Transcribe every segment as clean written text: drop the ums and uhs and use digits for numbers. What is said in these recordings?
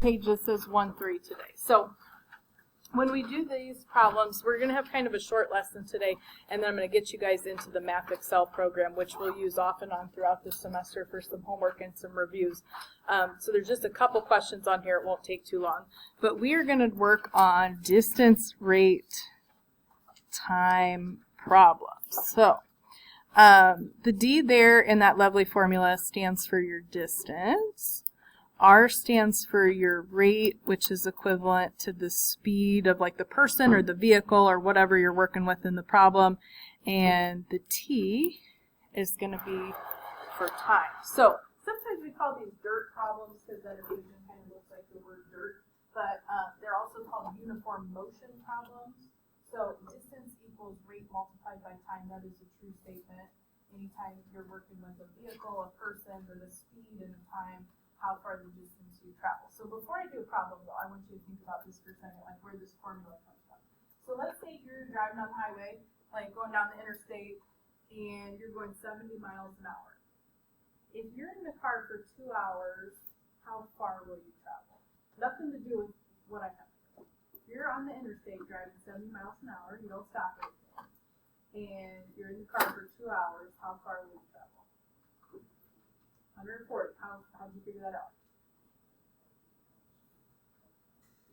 pages says 1-3 today. So when we do these problems, we're going to have kind of a short lesson today, and then I'm going to get you guys into the Math Excel program, which we'll use off and on throughout the semester for some homework and some reviews. So there's just a couple questions on here. It won't take too long. But we are going to work on distance, rate, time problems. So the D there in that lovely formula stands for your distance. R stands for your rate, which is equivalent to the speed of like the person or the vehicle or whatever you're working with in the problem. And the T is going to be for time. So sometimes we call these dirt problems because that equation kind of looks like the word dirt. But they're also called uniform motion problems. So distance equals rate multiplied by time. That is a true statement. Anytime you're working with a vehicle, a person, or the speed and the time, how far the distance you travel. So before I do a problem, though, I want you to think about this for a second, like where this formula comes from. So let's say you're driving on the highway, like going down the interstate, and you're going 70 miles an hour. If you're in the car for 2 hours, how far will you travel? Nothing to do with what I have. If you're on the interstate driving 70 miles an hour, you don't stop anything, and you're in the car for 2 hours, how far will you travel? 140. How did you figure that out?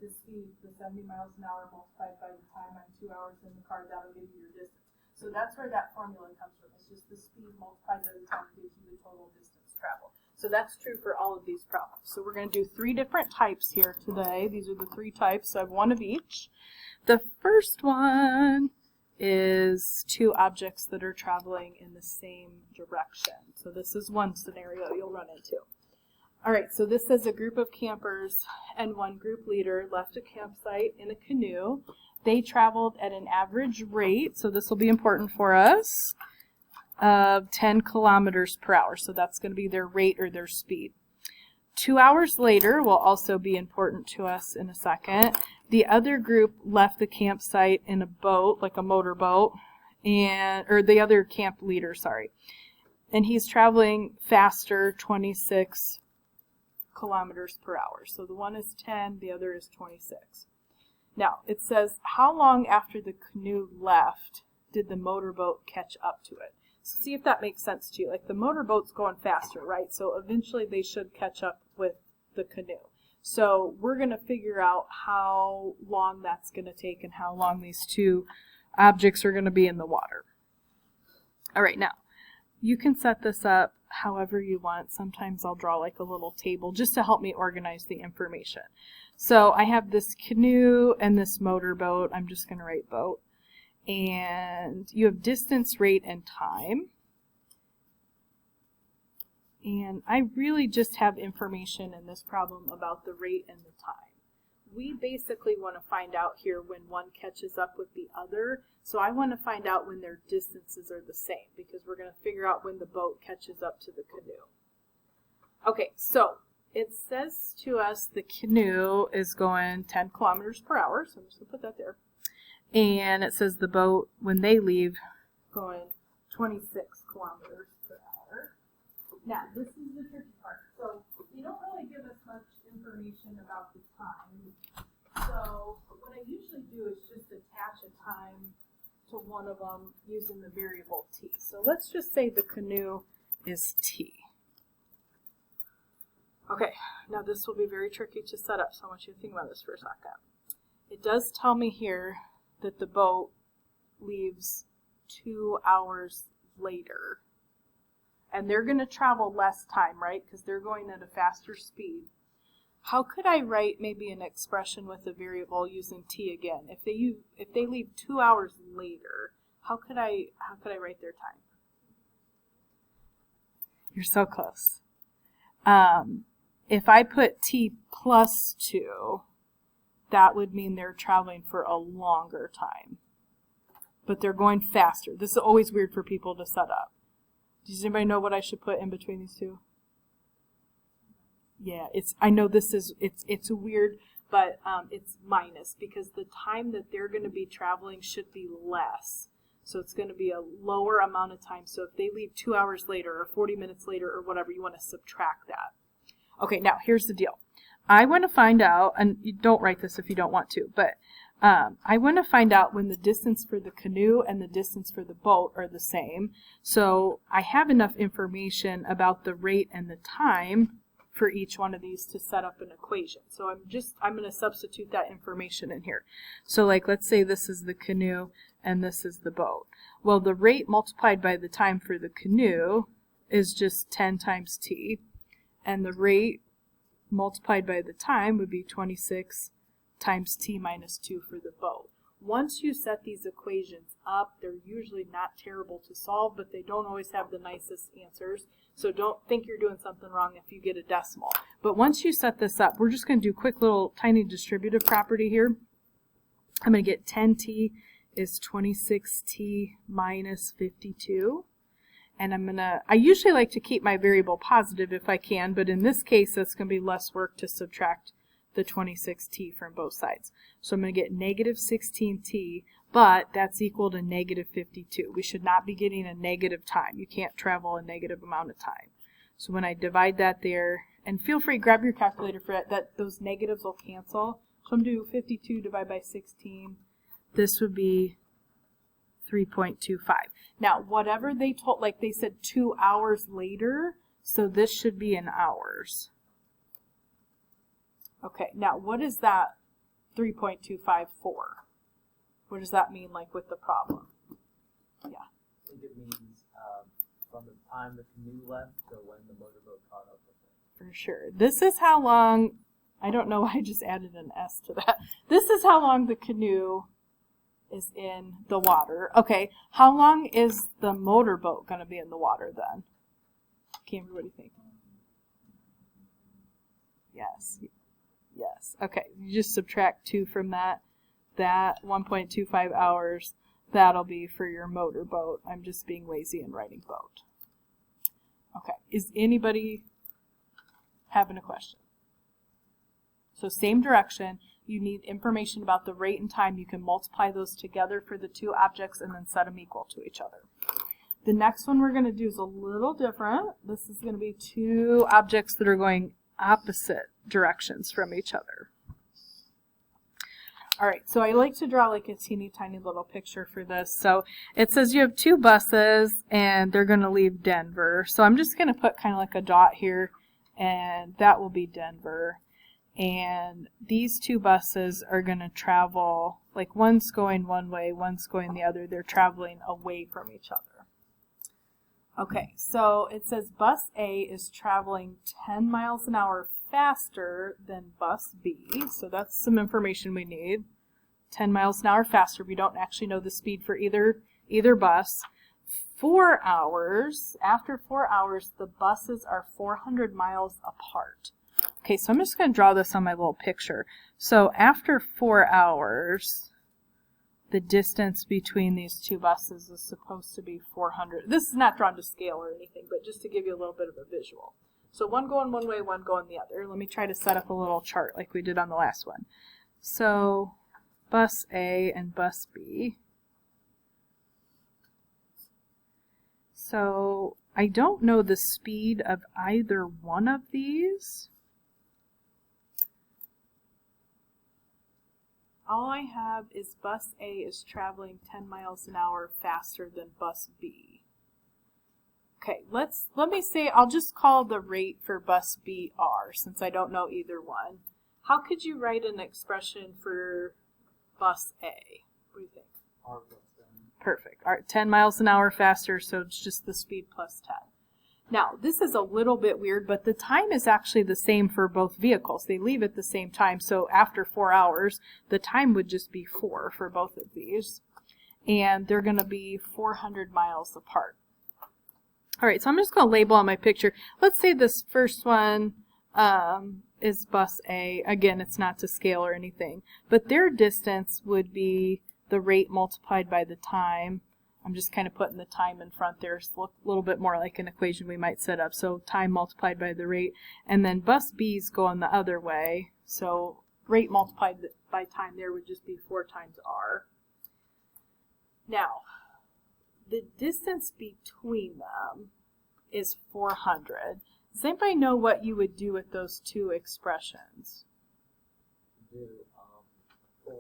The speed, the 70 miles an hour multiplied by the time on 2 hours in the car, that'll give you your distance. So that's where that formula comes from. It's just the speed multiplied by the time gives you the total distance traveled. So that's true for all of these problems. So we're going to do 3 different types here today. These are the 3 types. So I have 1 of each. The first one is 2 objects that are traveling in the same direction. So this is one scenario you'll run into. All right, so this says a group of campers and one group leader left a campsite in a canoe. They traveled at an average rate, so this will be important for us, of 10 kilometers per hour. So that's going to be their rate or their speed. 2 hours later will also be important to us in a second. The other group left the campsite in a boat, like a motorboat, or the other camp leader, sorry. And he's traveling faster, 26 kilometers per hour. So the one is 10, the other is 26. Now, it says, how long after the canoe left did the motorboat catch up to it? So see if that makes sense to you. Like the motorboat's going faster, right? So eventually they should catch up with the canoe. So we're going to figure out how long that's going to take and how long these 2 objects are going to be in the water. All right, now, you can set this up however you want. Sometimes I'll draw like a little table just to help me organize the information. So I have this canoe and this motorboat. I'm just going to write boat. And you have distance, rate, and time. And I really just have information in this problem about the rate and the time. We basically want to find out here when one catches up with the other. So I want to find out when their distances are the same because we're going to figure out when the boat catches up to the canoe. Okay, so it says to us the canoe is going 10 kilometers per hour. So I'm just going to put that there. And it says the boat, when they leave, going 26 kilometers per hour. Now, this is the tricky part. So, you don't really give us much information about the time. So, what I usually do is just attach a time to one of them using the variable t. So, let's just say the canoe is t. Okay, now this will be very tricky to set up, so I want you to think about this for a second. It does tell me here that the boat leaves 2 hours later. And they're going to travel less time, right? Because they're going at a faster speed. How could I write maybe an expression with a variable using t again? If they leave 2 hours later, how could I write their time? You're so close. If I put t plus 2, that would mean they're traveling for a longer time. But they're going faster. This is always weird for people to set up. Does anybody know what I should put in between these 2? Yeah, I know this is, it's weird, but it's minus because the time that they're going to be traveling should be less. So it's going to be a lower amount of time. So if they leave 2 hours later or 40 minutes later or whatever, you want to subtract that. Okay, now here's the deal. I want to find out, and you don't write this if you don't want to, but I want to find out when the distance for the canoe and the distance for the boat are the same. So I have enough information about the rate and the time for each one of these to set up an equation. So I'm going to substitute that information in here. So like, let's say this is the canoe and this is the boat. Well, the rate multiplied by the time for the canoe is just 10 times t, and the rate multiplied by the time would be 26 times t minus 2 for the boat. Once you set these equations up, they're usually not terrible to solve, but they don't always have the nicest answers. So don't think you're doing something wrong if you get a decimal. But once you set this up, we're just going to do a quick little tiny distributive property here. I'm going to get 10t is 26t minus 52. And I usually like to keep my variable positive if I can, but in this case, that's going to be less work to subtract the 26t from both sides. So I'm going to get negative 16t, but that's equal to negative 52. We should not be getting a negative time. You can't travel a negative amount of time. So when I divide that there, and feel free, grab your calculator for that, those negatives will cancel. So I'm going to do 52 divided by 16. This would be 3.25. Now, whatever they told, like they said 2 hours later, so this should be in hours. Okay, now what is that 3.25 for? What does that mean, like, with the problem? Yeah. I think it means from the time the canoe left to when the motorboat caught up with it. For sure. This is how long, I don't know why I just added an S to that. This is how long the canoe is in the water. Okay, how long is the motorboat going to be in the water then? Cameron, what do you think? Yes. Yes. Okay, you just subtract 2 from that. That 1.25 hours, that'll be for your motorboat. I'm just being lazy and writing boat. Okay, is anybody having a question? So same direction. You need information about the rate and time. You can multiply those together for the two objects and then set them equal to each other. The next one we're going to do is a little different. This is going to be two objects that are going opposite directions from each other. Alright, so I like to draw like a teeny tiny little picture for this. So it says you have two buses and they're going to leave Denver. So I'm just going to put kind of like a dot here, and that will be Denver. And these two buses are going to travel, like one's going one way, one's going the other. They're traveling away from each other. Okay, so it says bus A is traveling 10 miles an hour faster than bus B. So that's some information we need. 10 miles an hour faster. We don't actually know the speed for either bus. 4 hours. After 4 hours, the buses are 400 miles apart. Okay, so I'm just going to draw this on my little picture. So after 4 hours, the distance between these two buses is supposed to be 400. This is not drawn to scale or anything, but just to give you a little bit of a visual. So one going one way, one going the other. Let me try to set up a little chart like we did on the last one. So bus A and bus B. So I don't know the speed of either one of these. All I have is bus A is traveling 10 miles an hour faster than bus B. Okay, let me say, I'll just call the rate for bus B R, since I don't know either one. How could you write an expression for bus A? What do you think? R plus 10. Perfect. All right, 10 miles an hour faster, so it's just the speed plus 10. Now, this is a little bit weird, but the time is actually the same for both vehicles. They leave at the same time, so after 4 hours, the time would just be 4 for both of these. And they're going to be 400 miles apart. All right, so I'm just going to label on my picture. Let's say this first one is bus A. Again, it's not to scale or anything, but their distance would be the rate multiplied by the time. I'm just kind of putting the time in front there. It's a little bit more like an equation we might set up. So time multiplied by the rate. And then bus B's going the other way. So rate multiplied by time there would just be 4 times R. Now, the distance between them is 400. Does anybody know what you would do with those two expressions?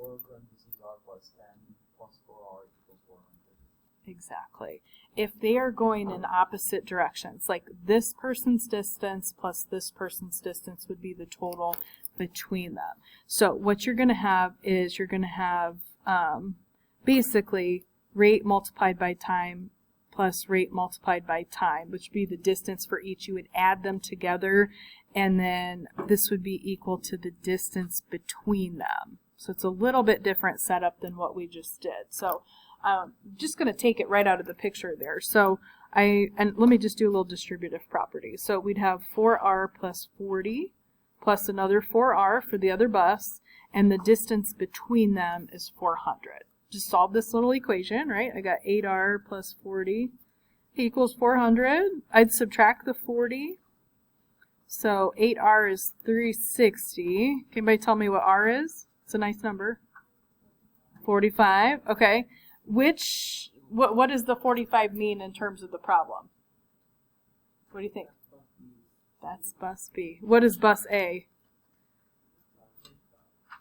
4 parentheses R plus 10 plus 4R equals 400. Exactly. If they are going in opposite directions, like this person's distance plus this person's distance would be the total between them. So what you're going to have is you're going to have basically rate multiplied by time plus rate multiplied by time, which would be the distance for each. You would add them together, and then this would be equal to the distance between them. So it's a little bit different setup than what we just did. So I'm just going to take it right out of the picture there. So and let me just do a little distributive property. So we'd have 4R plus 40 plus another 4R for the other bus, and the distance between them is 400. Just solve this little equation, right? I got 8R plus 40 equals 400. I'd subtract the 40. So 8R is 360. Can anybody tell me what R is? It's a nice number. 45. Okay. What does the 45 mean in terms of the problem? What do you think? That's bus B. What is bus A?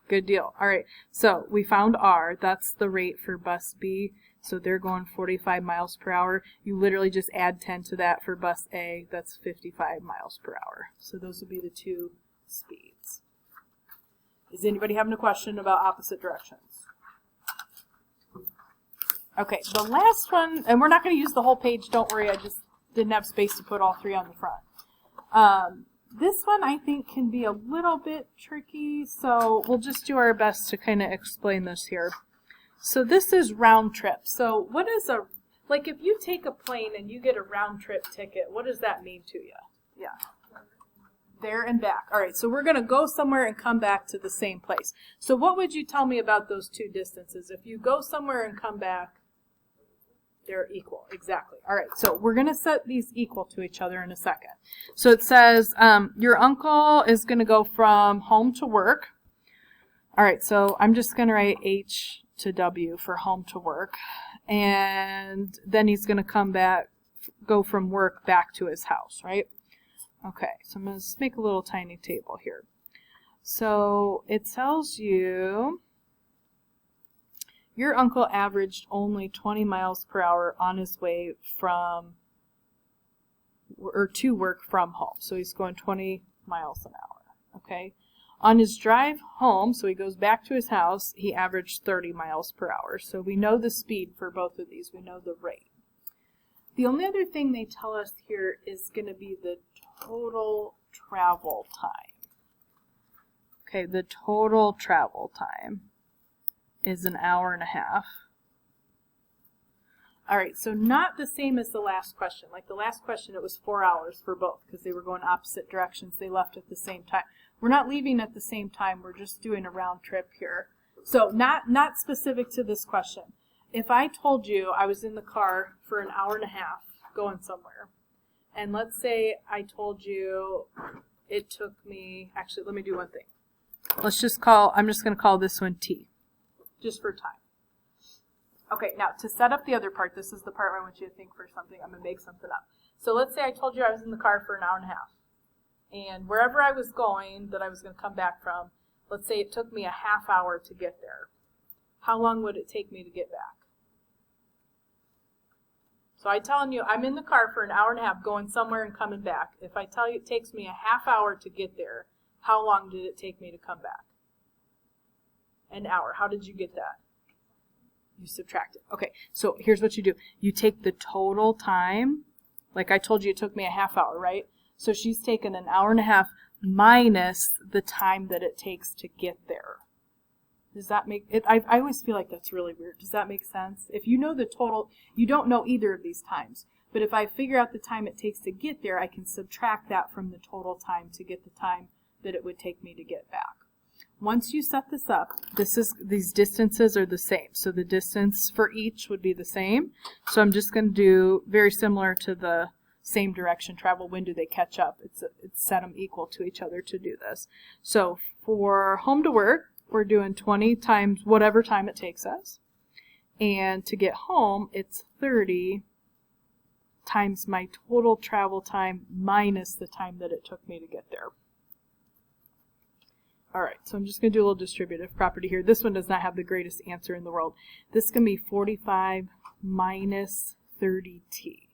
Good deal. All right. So we found R. That's the rate for bus B. So they're going 45 miles per hour. You literally just add 10 to that for bus A. That's 55 miles per hour. So those would be the two speeds. Is anybody having a question about opposite directions? Okay, the last one, and we're not going to use the whole page, don't worry, I just didn't have space to put all three on the front. This one I think can be a little bit tricky, so we'll just do our best to kind of explain this here. So this is round trip. So what is like if you take a plane and you get a round trip ticket, what does that mean to you? Yeah. There and back. All right, so we're going to go somewhere and come back to the same place. So what would you tell me about those two distances? If you go somewhere and come back, they're equal. Exactly. All right, so we're going to set these equal to each other in a second. So it says your uncle is going to go from home to work. All right, so I'm just going to write H to W for home to work. And then he's going to come back, go from work back to his house, right? Okay, so I'm going to make a little tiny table here. So it tells you your uncle averaged only 20 miles per hour on his way to work from home. So he's going 20 miles an hour, okay? On his drive home, so he goes back to his house, he averaged 30 miles per hour. So we know the speed for both of these. We know the rate. The only other thing they tell us here is going to be the total travel time. Okay, the total travel time is an hour and a half. All right, so not the same as the last question. Like the last question, it was 4 hours for both because they were going opposite directions. They left at the same time. We're not leaving at the same time. We're just doing a round trip here. So not specific to this question. If I told you I was in the car for an hour and a half going somewhere, and let's say I told you it took me, actually, let me do one thing. I'm just going to call this one T, just for time. Okay, now to set up the other part, this is the part where I want you to think for something. I'm going to make something up. So let's say I told you I was in the car for an hour and a half. And wherever I was going that I was going to come back from, let's say it took me a half hour to get there. How long would it take me to get back? So I'm telling you, I'm in the car for an hour and a half going somewhere and coming back. If I tell you it takes me a half hour to get there, how long did it take me to come back? An hour. How did you get that? You subtract it. Okay, so here's what you do. You take the total time. Like I told you, it took me a half hour, right? So she's taken an hour and a half minus the time that it takes to get there. Does that make it? I always feel like that's really weird. Does that make sense? If you know the total, you don't know either of these times. But if I figure out the time it takes to get there, I can subtract that from the total time to get the time that it would take me to get back. Once you set this up, these distances are the same. So the distance for each would be the same. So I'm just going to do very similar to the same direction travel. When do they catch up? It's set them equal to each other to do this. So for home to work, we're doing 20 times whatever time it takes us. And to get home, it's 30 times my total travel time minus the time that it took me to get there. All right, so I'm just going to do a little distributive property here. This one does not have the greatest answer in the world. This is going to be 45 minus 30t.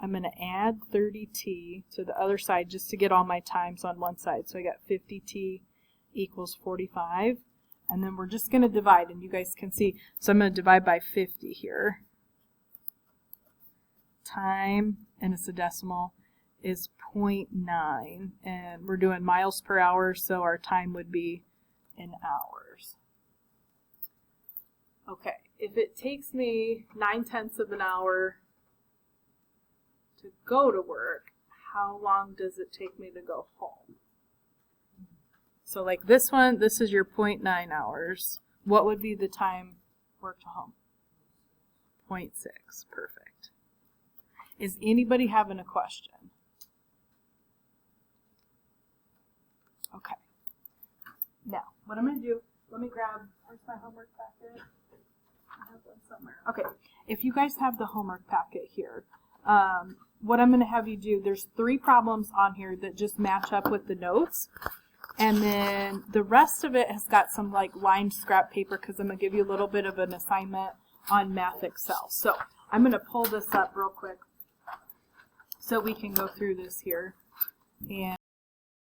I'm going to add 30t to the other side just to get all my times on one side. So I got 50t equals 45. And then we're just going to divide, and you guys can see. So I'm going to divide by 50 here. Time, and it's a decimal, is 0.9. And we're doing miles per hour, so our time would be in hours. Okay, if it takes me 9/10 of an hour to go to work, how long does it take me to go home? So like this one, this is your 0.9 hours. What would be the time work to home? 0.6, perfect. Is anybody having a question? Okay. Now, what I'm going to do, let me grab, where's my homework packet? I have one somewhere. Okay, if you guys have the homework packet here, what I'm going to have you do, there's 3 problems on here that just match up with the notes. And then the rest of it has got some like lined scrap paper because I'm going to give you a little bit of an assignment on Math Excel. So I'm going to pull this up real quick so we can go through this here. And